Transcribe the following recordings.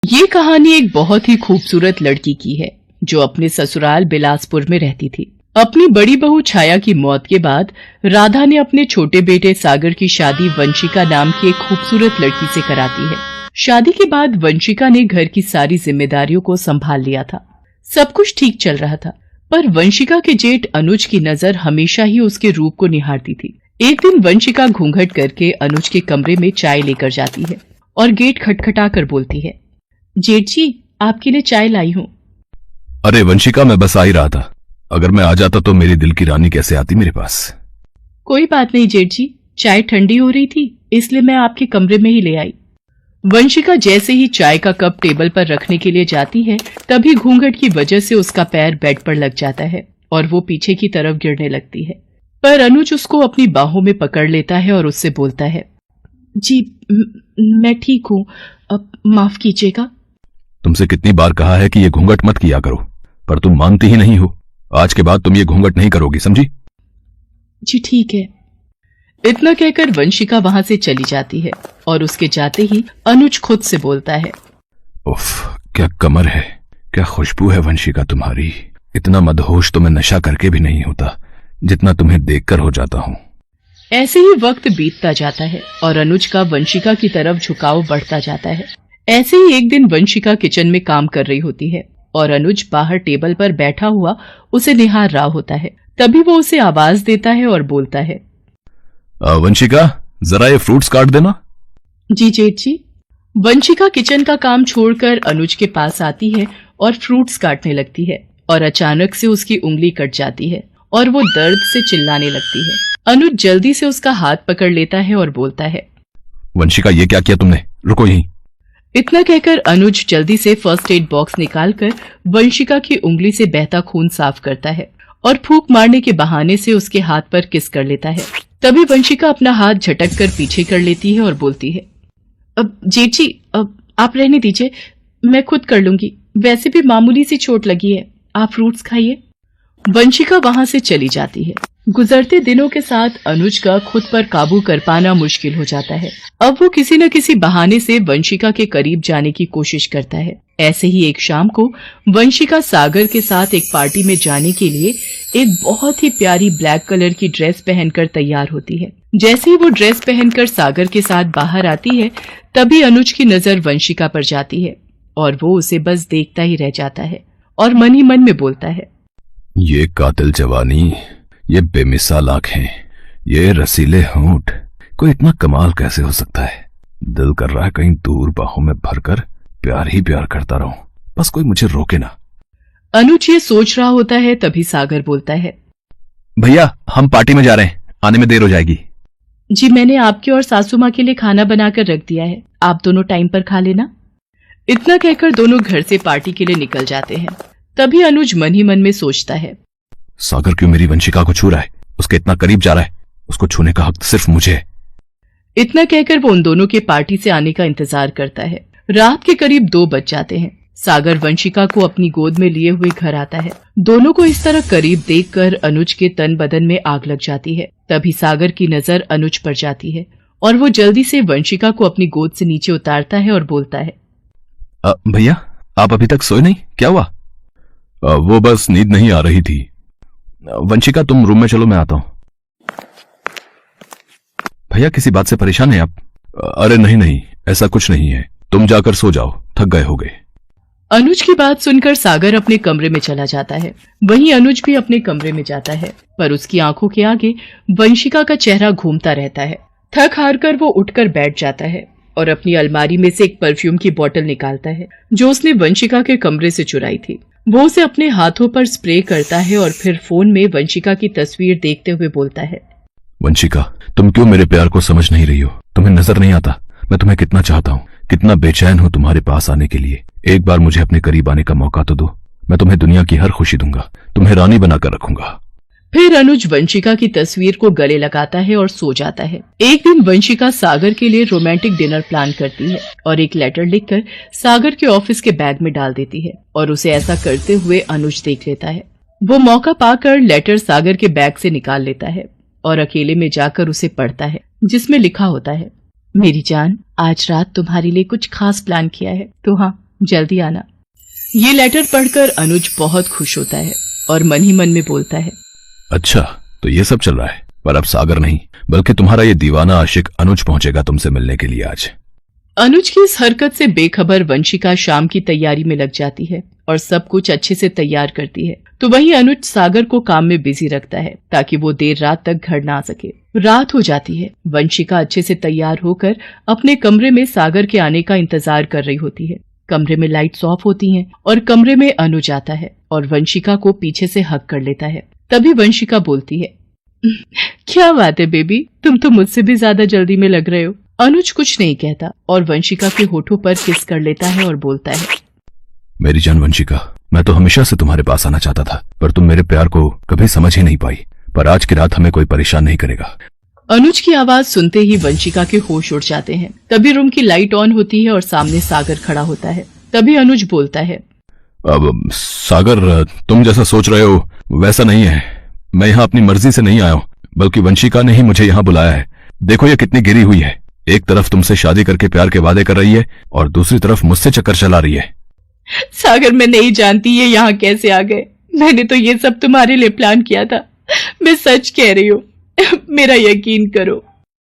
ये कहानी एक बहुत ही खूबसूरत लड़की की है जो अपने ससुराल बिलासपुर में रहती थी। अपनी बड़ी बहू छाया की मौत के बाद राधा ने अपने छोटे बेटे सागर की शादी वंशिका नाम की एक खूबसूरत लड़की से कराती है। शादी के बाद वंशिका ने घर की सारी जिम्मेदारियों को संभाल लिया था। सब कुछ ठीक चल रहा था, पर वंशिका के जेठ अनुज की नजर हमेशा ही उसके रूप को निहारती थी। एक दिन वंशिका घूंघट करके अनुज के कमरे में चाय लेकर जाती है और गेट खटखटा कर बोलती है, जेठ जी आपके लिए चाय लाई हूँ। अरे वंशिका, मैं बस आ ही रहा था। अगर मैं आ जाता तो मेरी दिल की रानी कैसे आती मेरे पास। कोई बात नहीं जेठ जी, चाय ठंडी हो रही थी इसलिए मैं आपके कमरे में ही ले आई। वंशिका जैसे ही चाय का कप टेबल पर रखने के लिए जाती है तभी घूंघट की वजह से उसका पैर बेड पर लग जाता है और वो पीछे की तरफ गिरने लगती है। पर अनुज उसको अपनी बाहों में पकड़ लेता है और उससे बोलता है, जी मैं ठीक हूँ, अब माफ कीजिएगा। तुमसे कितनी बार कहा है कि ये घूंघट मत किया करो, पर तुम मानती ही नहीं हो। आज के बाद तुम ये घूंघट नहीं करोगी, समझी? जी ठीक है। इतना कहकर वंशिका वहां से चली जाती है और उसके जाते ही अनुज खुद से बोलता है, उफ, क्या कमर है, क्या खुशबू है वंशिका तुम्हारी। इतना मदहोश तो मैं नशा करके भी नहीं होता जितना तुम्हें देखकर हो जाता हूँ। ऐसे ही वक्त बीतता जाता है और अनुज का वंशिका की तरफ झुकाव बढ़ता जाता है। ऐसे ही एक दिन वंशिका किचन में काम कर रही होती है और अनुज बाहर टेबल पर बैठा हुआ उसे निहार रहा होता है। तभी वो उसे आवाज देता है और बोलता है, वंशिका, जरा ये फ्रूट्स काट देना। जी जेठ जी। वंशिका किचन का काम छोड़कर अनुज के पास आती है और फ्रूट्स काटने लगती है और अचानक से उसकी उंगली कट जाती है और वो दर्द से चिल्लाने लगती है। अनुज जल्दी से उसका हाथ पकड़ लेता है और बोलता है, वंशिका ये क्या किया तुमने, रुको यहीं। इतना कहकर अनुज जल्दी से फर्स्ट एड बॉक्स निकालकर वंशिका की उंगली से बहता खून साफ करता है और फूंक मारने के बहाने से उसके हाथ पर किस कर लेता है। तभी वंशिका अपना हाथ झटक कर पीछे कर लेती है और बोलती है, अब जेठ जी अब आप रहने दीजिए, मैं खुद कर लूंगी, वैसे भी मामूली सी चोट लगी है, आप फ्रूट्स खाइए। वंशिका वहां से चली जाती है। गुजरते दिनों के साथ अनुज का खुद पर काबू कर पाना मुश्किल हो जाता है। अब वो किसी न किसी बहाने से वंशिका के करीब जाने की कोशिश करता है। ऐसे ही एक शाम को वंशिका सागर के साथ एक पार्टी में जाने के लिए एक बहुत ही प्यारी ब्लैक कलर की ड्रेस पहनकर तैयार होती है। जैसे ही वो ड्रेस पहनकर सागर के साथ बाहर आती है तभी अनुज की नजर वंशिका पर जाती है और वो उसे बस देखता ही रह जाता है और मन ही मन में बोलता है, ये कातिल जवानी, ये बेमिसाल आंखें, ये रसीले होंठ, कोई इतना कमाल कैसे हो सकता है। दिल कर रहा है कहीं दूर बाहों में भरकर प्यार ही प्यार करता रहूं, बस कोई मुझे रोके ना। अनुज ये सोच रहा होता है तभी सागर बोलता है, भैया हम पार्टी में जा रहे हैं, आने में देर हो जाएगी। जी मैंने आपके और सासू माँ के लिए खाना बनाकर रख दिया है, आप दोनों टाइम पर खा लेना। इतना कहकर दोनों घर से पार्टी के लिए निकल जाते हैं। तभी अनुज मन ही मन में सोचता है, सागर क्यों मेरी वंशिका को छू रहा है, उसके इतना करीब जा रहा है, उसको छूने का हक सिर्फ मुझे है। इतना कहकर वो उन दोनों के पार्टी से आने का इंतजार करता है। रात के करीब 2 बज जाते हैं। सागर वंशिका को अपनी गोद में लिए हुए घर आता है। दोनों को इस तरह करीब देखकर अनुज के तन बदन में आग लग जाती है। तभी सागर की नजर अनुज पर जाती है और वो जल्दी से वंशिका को अपनी गोद से नीचे उतारता है और बोलता है, भैया आप अभी तक सोए नहीं, क्या हुआ? वो बस नींद नहीं आ रही थी। वंशिका तुम रूम में चलो, मैं आता हूं। भैया किसी बात से परेशान है आप? अरे नहीं नहीं, ऐसा कुछ नहीं है, तुम जाकर सो जाओ, थक गए होगे। अनुज की बात सुनकर सागर अपने कमरे में चला जाता है। वहीं अनुज भी अपने कमरे में जाता है, पर उसकी आंखों के आगे वंशिका का चेहरा घूमता रहता है। थक हार कर वो उठकर बैठ जाता है और अपनी अलमारी में से एक परफ्यूम की बोतल निकालता है जो उसने वंशिका के कमरे से चुराई थी। वो उसे अपने हाथों पर स्प्रे करता है और फिर फोन में वंशिका की तस्वीर देखते हुए बोलता है, वंशिका तुम क्यों मेरे प्यार को समझ नहीं रही हो? तुम्हें नजर नहीं आता मैं तुम्हें कितना चाहता हूँ, कितना बेचैन हूँ तुम्हारे पास आने के लिए। एक बार मुझे अपने करीब आने का मौका तो दो, मैं तुम्हें दुनिया की हर खुशी दूंगा, तुम्हें रानी बनाकर रखूंगा। फिर अनुज वंशिका की तस्वीर को गले लगाता है और सो जाता है। एक दिन वंशिका सागर के लिए रोमांटिक डिनर प्लान करती है और एक लेटर लिखकर सागर के ऑफिस के बैग में डाल देती है और उसे ऐसा करते हुए अनुज देख लेता है। वो मौका पाकर लेटर सागर के बैग से निकाल लेता है और अकेले में जाकर उसे पढ़ता है, जिसमें लिखा होता है, मेरी जान, आज रात तुम्हारे लिए कुछ खास प्लान किया है, तो हाँ जल्दी आना। ये लेटर पढ़कर अनुज बहुत खुश होता है और मन ही मन में बोलता है, अच्छा तो ये सब चल रहा है, पर अब सागर नहीं बल्कि तुम्हारा ये दीवाना आशिक अनुज पहुंचेगा तुमसे मिलने के लिए आज। अनुज की इस हरकत से बेखबर वंशिका शाम की तैयारी में लग जाती है और सब कुछ अच्छे से तैयार करती है। तो वहीं अनुज सागर को काम में बिजी रखता है ताकि वो देर रात तक घर ना आ सके। रात हो जाती है। वंशिका अच्छे से तैयार होकर अपने कमरे में सागर के आने का इंतजार कर रही होती है। कमरे में लाइट्स ऑफ होती हैं और कमरे में अनुज आता है और वंशिका को पीछे से हक कर लेता है। तभी वंशिका बोलती है, क्या बात है बेबी, तुम तो मुझसे भी ज्यादा जल्दी में लग रहे हो। अनुज कुछ नहीं कहता और वंशिका के होठों पर किस कर लेता है और बोलता है, मेरी जान वंशिका, मैं तो हमेशा से तुम्हारे पास आना चाहता था, पर तुम मेरे प्यार को कभी समझ ही नहीं पाई। पर आज की रात हमें कोई परेशान नहीं करेगा। अनुज की आवाज सुनते ही वंशिका के होश उड़ जाते हैं। तभी रूम की लाइट ऑन होती है और सामने सागर खड़ा होता है। तभी अनुज बोलता है, अब सागर, तुम जैसा सोच रहे हो वैसा नहीं है। मैं यहाँ अपनी मर्जी से नहीं आया हूँ, बल्कि वंशिका ने ही मुझे यहाँ बुलाया है। देखो ये कितनी गिरी हुई है, एक तरफ तुमसे शादी करके प्यार के वादे कर रही है और दूसरी तरफ मुझसे चक्कर चला रही है। सागर मैं नहीं जानती ये यहाँ कैसे आ गए। मैंने तो ये सब तुम्हारे लिए प्लान किया था। मैं सच कह रही हूँ, मेरा यकीन करो।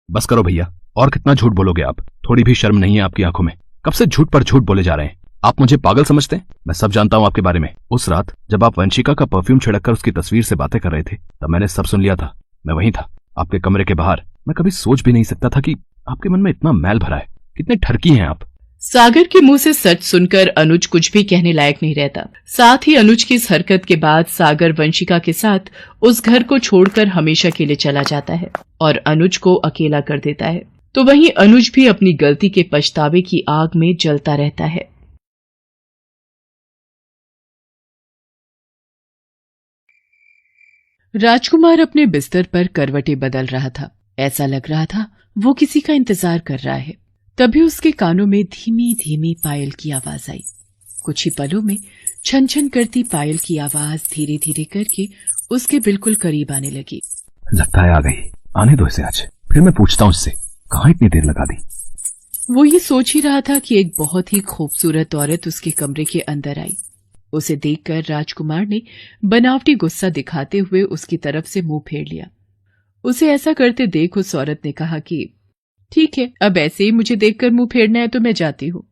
बस करो भैया, और कितना झूठ बोलोगे आप? थोड़ी भी शर्म नहीं है आपकी आंखों में? कब से झूठ पर झूठ बोले जा रहे हैं? आप मुझे पागल समझते हैं? मैं सब जानता हूँ आपके बारे में। उस रात जब आप वंशिका का परफ्यूम छिड़ककर उसकी तस्वीर से बातें कर रहे थे, तब मैंने सब सुन लिया था। मैं वहीं था, आपके कमरे के बाहर। मैं कभी सोच भी नहीं सकता था कि आपके मन में इतना मैल भरा है। कितने ठरकी हैं आप। सागर के मुंह से सच सुनकर अनुज कुछ भी कहने लायक नहीं रहता। साथ ही अनुज की इस हरकत के बाद सागर वंशिका के साथ उस घर को छोड़कर हमेशा के लिए चला जाता है और अनुज को अकेला कर देता है। तो वहीं अनुज भी अपनी गलती के पछतावे की आग में जलता रहता है। राजकुमार अपने बिस्तर पर करवटें बदल रहा था। ऐसा लग रहा था वो किसी का इंतजार कर रहा है। तभी उसके कानों में धीमी धीमी पायल की आवाज आई। कुछ ही पलों में छन छन करती पायल की आवाज धीरे धीरे करके उसके बिल्कुल करीब आने लगी। लगता है आ गई। आने दो इसे आज, फिर मैं पूछता हूँ इससे कहाँ इतनी देर लगा दी। वो ये सोच ही रहा था कि एक बहुत ही खूबसूरत औरत उसके कमरे के अंदर आई। उसे देखकर राजकुमार ने बनावटी गुस्सा दिखाते हुए उसकी तरफ से मुंह फेर लिया। उसे ऐसा करते देख उस औरत ने कहा कि ठीक है, अब ऐसे ही मुझे देखकर मुंह फेरना है तो मैं जाती हूँ।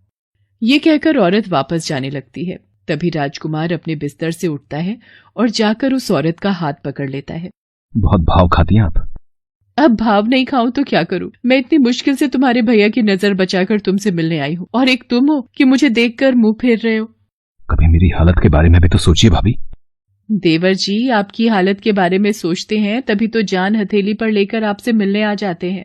ये कहकर औरत वापस जाने लगती है। तभी राजकुमार अपने बिस्तर से उठता है और जाकर उस औरत का हाथ पकड़ लेता है। बहुत भाव खाती हैं आप। अब भाव नहीं खाऊं तो क्या करूं? मैं इतनी मुश्किल से तुम्हारे भैया की नजर बचाकर तुमसे मिलने आई हूँ और एक तुम हो कि मुझे देखकर मुंह फेर रहे हो। कभी मेरी हालत के बारे में भी तो सोचिए भाभी। देवर जी, आपकी हालत के बारे में सोचते हैं तभी तो जान हथेली पर लेकर आपसे मिलने आ जाते हैं।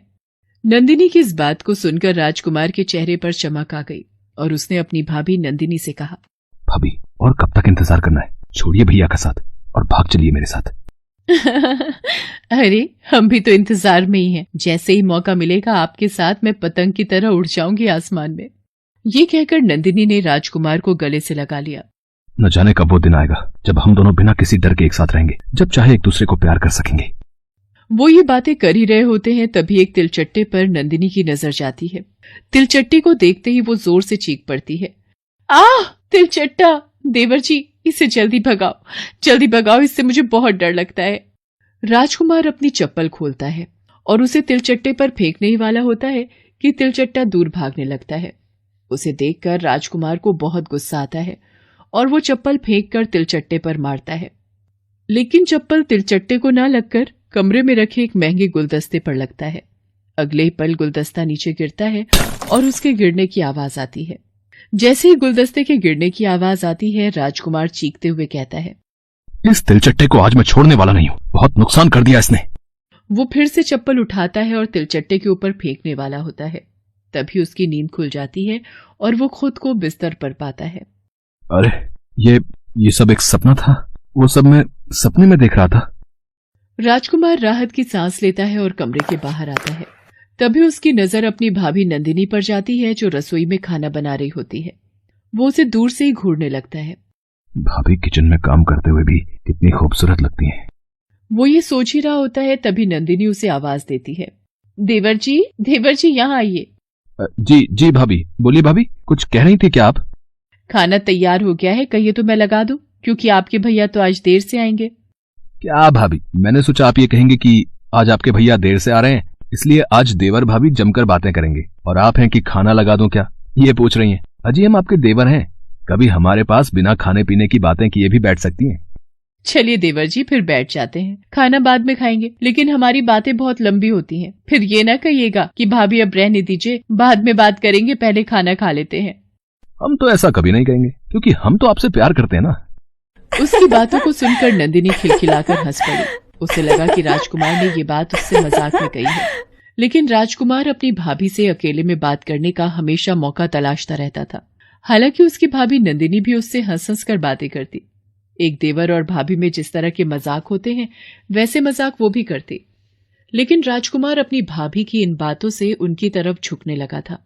नंदिनी की इस बात को सुनकर राजकुमार के चेहरे पर चमक आ गई और उसने अपनी भाभी नंदिनी से कहा, भाभी और कब तक इंतजार करना है? छोड़िए भैया का साथ और भाग चलिए मेरे साथ। अरे हम भी तो इंतजार में ही हैं। जैसे ही मौका मिलेगा आपके साथ मैं पतंग की तरह उड़ जाऊंगी आसमान में। ये कहकर नंदिनी ने राजकुमार को गले से लगा लिया। न जाने कब वो दिन आएगा जब हम दोनों बिना किसी डर के एक साथ रहेंगे, जब चाहे एक दूसरे को प्यार कर सकेंगे। वो ये बातें कर ही रहे होते हैं तभी एक तिलचट्टे पर नंदिनी की नजर जाती है। तिलचट्टे को देखते ही वो जोर से चीख पड़ती है, आह तिलचट्टा! देवर जी इसे जल्दी भगाओ, इससे मुझे बहुत डर लगता है। राजकुमार अपनी चप्पल खोलता है और उसे तिलचट्टे पर फेंकने ही वाला होता है कि तिलचट्टा दूर भागने लगता है। उसे देखकर राजकुमार को बहुत गुस्सा आता है और वो चप्पल फेंककर तिलचट्टे पर मारता है। लेकिन चप्पल तिलचट्टे को ना लगकर कमरे में रखे एक महंगे गुलदस्ते पर लगता है। अगले ही पल गुलदस्ता नीचे गिरता है और उसके गिरने की आवाज आती है। जैसे ही गुलदस्ते के गिरने की आवाज आती है, राजकुमार चीखते हुए कहता है, इस तिलचट्टे को आज मैं छोड़ने वाला नहीं हूँ। बहुत नुकसान कर दिया इसने। वो फिर से चप्पल उठाता है और तिलचट्टे के ऊपर फेंकने वाला होता है। तभी उसकी नींद खुल जाती है और वो खुद को बिस्तर पर पाता है। अरे ये सब एक सपना था? वो सब मैं सपने में देख रहा था। राजकुमार राहत की सांस लेता है और कमरे के बाहर आता है। तभी उसकी नजर अपनी भाभी नंदिनी पर जाती है जो रसोई में खाना बना रही होती है। वो उसे दूर से ही घूरने लगता है। भाभी किचन में काम करते हुए भी कितनी खूबसूरत लगती हैं। वो ये सोच ही रहा होता है तभी नंदिनी उसे आवाज देती है, देवर जी यहाँ आइए। जी भाभी, बोलिए भाभी, कुछ कह रही थी क्या आप? खाना तैयार हो गया है, कहिए तो मैं लगा दूं, क्योंकि आपके भैया तो आज देर से आएंगे। क्या भाभी, मैंने सोचा आप ये कहेंगे कि आज आपके भैया देर से आ रहे हैं, इसलिए आज देवर भाभी जमकर बातें करेंगे, और आप हैं कि खाना लगा दूं क्या, ये पूछ रही हैं। अजी हम आपके देवर हैं, कभी हमारे पास बिना खाने पीने की बातें किए भी बैठ सकती हैं। चलिए देवर जी, फिर बैठ जाते हैं, खाना बाद में खाएंगे, लेकिन हमारी बातें बहुत लंबी होती हैं। फिर ये ना कहिएगा कि भाभी अब रहने दीजिए, बाद में बात करेंगे, पहले खाना खा लेते हैं। हम तो ऐसा कभी नहीं कहेंगे, क्योंकि हम तो आपसे प्यार करते हैं ना। उसकी बातों को सुनकर नंदिनी खिलखिलाकर हंस पड़ी। उसे लगा कि राजकुमार ने ये बात उससे मजाक में कही है, लेकिन राजकुमार अपनी भाभी से अकेले में बात करने का हमेशा मौका तलाशता रहता था। हालांकि उसकी भाभी नंदिनी भी उससे हंस हंस कर बातें करती। एक देवर और भाभी में जिस तरह के मजाक होते हैं, वैसे मजाक वो भी करते। लेकिन राजकुमार अपनी भाभी की इन बातों से उनकी तरफ झुकने लगा था।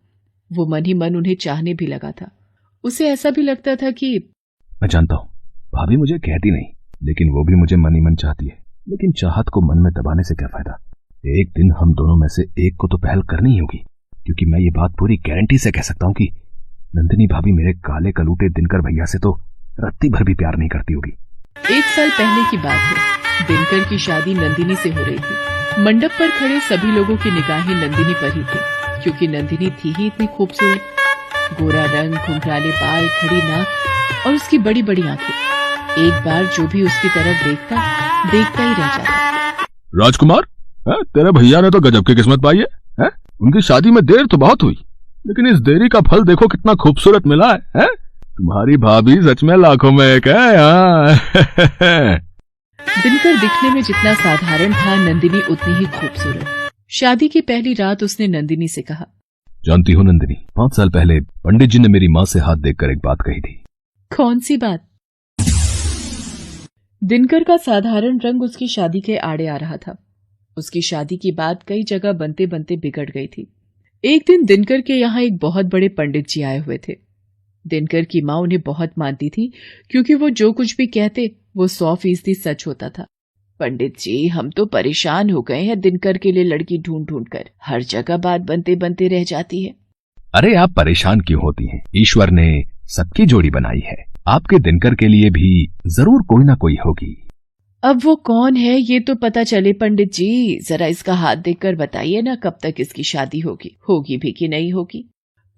वो मन ही मन उन्हें चाहने भी लगा था। उसे ऐसा भी लगता था कि मैं जानता हूँ भाभी मुझे कहती नहीं, लेकिन वो भी मुझे मन ही मन चाहती है। लेकिन चाहत को मन में दबाने से क्या फायदा, एक दिन हम दोनों में से एक को तो पहल करनी ही होगी। क्योंकि मैं ये बात पूरी गारंटी से कह सकता हूँ कि नंदिनी भाभी मेरे काले कलूटे दिनकर भैया से तो रत्ती भर भी प्यार नहीं करती होगी। 1 साल पहले की बात है। दिनकर की शादी नंदिनी से हो रही थी। मंडप पर खड़े सभी लोगों की निगाहें नंदिनी पर ही थी, क्योंकि नंदिनी थी ही इतनी खूबसूरत। गोरा रंग, घुंघराले बाल, खड़ी नाक और उसकी बड़ी बड़ी आंखें। एक बार जो भी उसकी तरफ देखता ही रह जाता। राजकुमार, तेरे भैया ने तो गजब की किस्मत पाई है? उनकी शादी में देर तो बहुत हुई, लेकिन इस देरी का फल देखो कितना खूबसूरत मिला है? तुम्हारी भाभी सच में लाखों में एक है। दिनकर दिखने में जितना साधारण था, नंदिनी उतनी ही खूबसूरत। शादी की पहली रात उसने नंदिनी से कहा, जानती हो नंदिनी, 5 साल पहले पंडित जी ने मेरी माँ से हाथ देखकर एक बात कही थी। कौन सी बात? दिनकर का साधारण रंग उसकी शादी के आड़े आ रहा था। उसकी शादी की बात कई जगह बनते बनते बिगड़ गई थी। एक दिन दिनकर के यहाँ एक बहुत बड़े पंडित जी आए हुए थे। दिनकर की माँ उन्हें बहुत मानती थी, क्योंकि वो जो कुछ भी कहते वो 100% सच होता था। पंडित जी, हम तो परेशान हो गए हैं दिनकर के लिए लड़की ढूंढ ढूंढ कर। हर जगह बात बनते बनते रह जाती है। अरे आप परेशान क्यों होती हैं? ईश्वर ने सबकी जोड़ी बनाई है, आपके दिनकर के लिए भी जरूर कोई ना कोई होगी। अब वो कौन है ये तो पता चले पंडित जी। जरा इसका हाथ देखकर बताइए ना, कब तक इसकी शादी होगी भी कि नहीं होगी।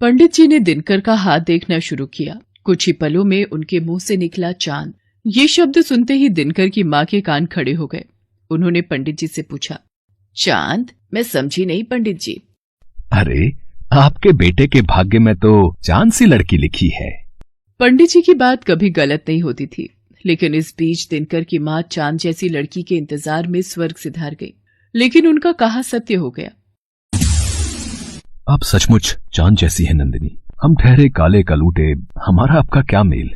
पंडित जी ने दिनकर का हाथ देखना शुरू किया। कुछ ही पलों में उनके मुंह से निकला चांद। ये शब्द सुनते ही दिनकर की माँ के कान खड़े हो गए। उन्होंने पंडित जी से पूछा, चांद? मैं समझी नहीं पंडित जी। अरे आपके बेटे के भाग्य में तो चांद सी लड़की लिखी है। पंडित जी की बात कभी गलत नहीं होती थी, लेकिन इस बीच दिनकर की माँ चांद जैसी लड़की के इंतजार में स्वर्ग से धार गई। लेकिन उनका कहा सत्य हो गया। आप सचमुच चांद जैसी है नंदिनी। हम ठहरे काले कलूटे, हमारा आपका क्या मेल।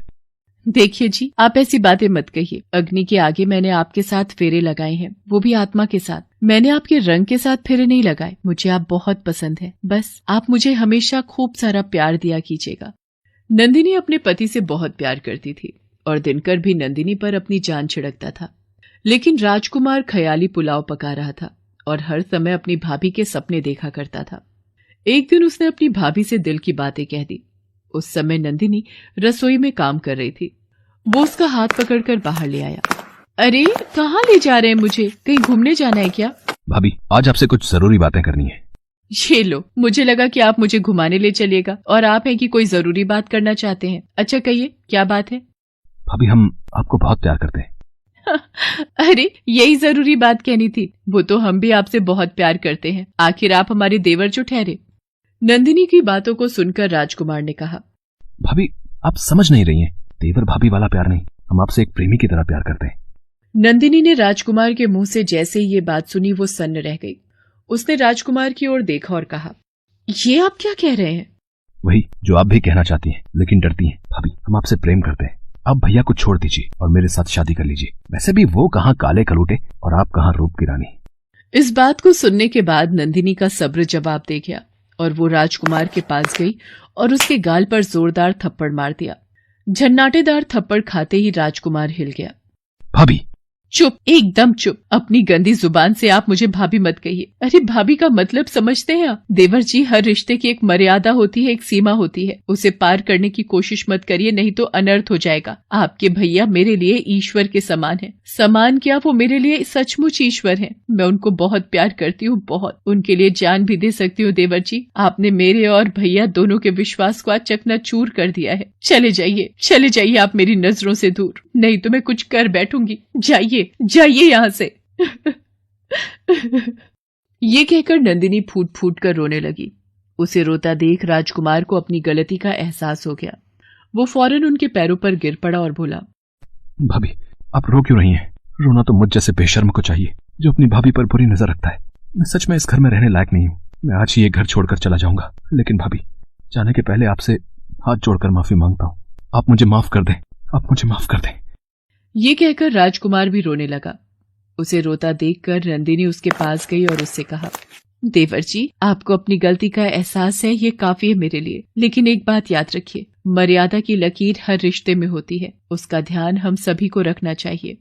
देखिए जी, आप ऐसी बातें मत कहिए। अग्नि के आगे मैंने आपके साथ फेरे लगाए हैं, वो भी आत्मा के साथ। मैंने आपके रंग के साथ फेरे नहीं लगाए। मुझे आप बहुत पसंद है। बस आप मुझे हमेशा खूब सारा प्यार दिया कीजिएगा। नंदिनी अपने पति से बहुत प्यार करती थी और दिनकर भी नंदिनी पर अपनी जान छिड़कता था। लेकिन राजकुमार ख्याली पुलाव पका रहा था और हर समय अपनी भाभी के सपने देखा करता था। एक दिन उसने अपनी भाभी से दिल की बातें कह दी। उस समय नंदिनी रसोई में काम कर रही थी। वो उसका हाथ पकड़कर बाहर ले आया। अरे कहाँ ले जा रहे हैं मुझे? कहीं घूमने जाना है क्या? भाभी, आज आपसे कुछ जरूरी बातें करनी है। ये लो, मुझे लगा कि आप मुझे घुमाने ले चलिएगा और आप हैं कि कोई जरूरी बात करना चाहते हैं। अच्छा कहिए, क्या बात है? भाभी, हम आपको बहुत प्यार करते हैं। अरे यही जरूरी बात कहनी थी। वो तो हम भी आपसे बहुत प्यार करते हैं। आखिर आप हमारे देवर जो ठहरे। नंदिनी की बातों को सुनकर राजकुमार ने कहा, भाभी आप समझ नहीं रही हैं। देवर भाभी वाला प्यार नहीं, हम आपसे एक प्रेमी की तरह प्यार करते हैं। नंदिनी ने राजकुमार के मुंह से जैसे ही ये बात सुनी वो सन्न रह गई। उसने राजकुमार की ओर देखा और कहा, ये आप क्या कह रहे हैं? वही जो आप भी कहना चाहती हैं, लेकिन डरती हैं। भाभी, हम आपसे प्रेम करते हैं। आप भैया को छोड़ दीजिए और मेरे साथ शादी कर लीजिए। वैसे भी वो कहाँ काले कलूटे और आप कहाँ रूप की रानी। इस बात को सुनने के बाद नंदिनी का सब्र जवाब दे गया और वो राजकुमार के पास गई और उसके गाल पर जोरदार थप्पड़ मार दिया। झन्नाटेदार थप्पड़ खाते ही राजकुमार हिल गया। भाभी, चुप, एकदम चुप। अपनी गंदी जुबान से आप मुझे भाभी मत कहिए। अरे भाभी का मतलब समझते हैं आप? देवर जी, हर रिश्ते की एक मर्यादा होती है, एक सीमा होती है, उसे पार करने की कोशिश मत करिए, नहीं तो अनर्थ हो जाएगा। आपके भैया मेरे लिए ईश्वर के समान है। समान क्या, वो मेरे लिए सचमुच ईश्वर है। मैं उनको बहुत प्यार करती हूँ, बहुत। उनके लिए जान भी दे सकती हूँ। देवर जी, आपने मेरे और भैया दोनों के विश्वास को आज चकनाचूर कर दिया है। चले जाइए आप मेरी नजरों से दूर, नहीं तो मैं कुछ कर बैठूंगी। जाइए यहाँ से। ये कहकर नंदिनी फूट फूट कर रोने लगी। उसे रोता देख राजकुमार को अपनी गलती का एहसास हो गया। वो फौरन उनके पैरों पर गिर पड़ा और बोला, भाभी, आप रो क्यों रही हैं? रोना तो मुझ जैसे बेशर्म को चाहिए जो अपनी भाभी पर बुरी नजर रखता है। मैं सच में इस घर में रहने लायक नहीं हूँ। मैं आज ही ये घर छोड़कर चला जाऊंगा। लेकिन भाभी, जाने के पहले आपसे हाथ जोड़कर माफी मांगता हूँ। आप मुझे माफ कर दें। ये कहकर राजकुमार भी रोने लगा। उसे रोता देखकर नंदिनी उसके पास गई और उससे कहा, देवर जी, आपको अपनी गलती का एहसास है, ये काफी है मेरे लिए। लेकिन एक बात याद रखिए, मर्यादा की लकीर हर रिश्ते में होती है, उसका ध्यान हम सभी को रखना चाहिए।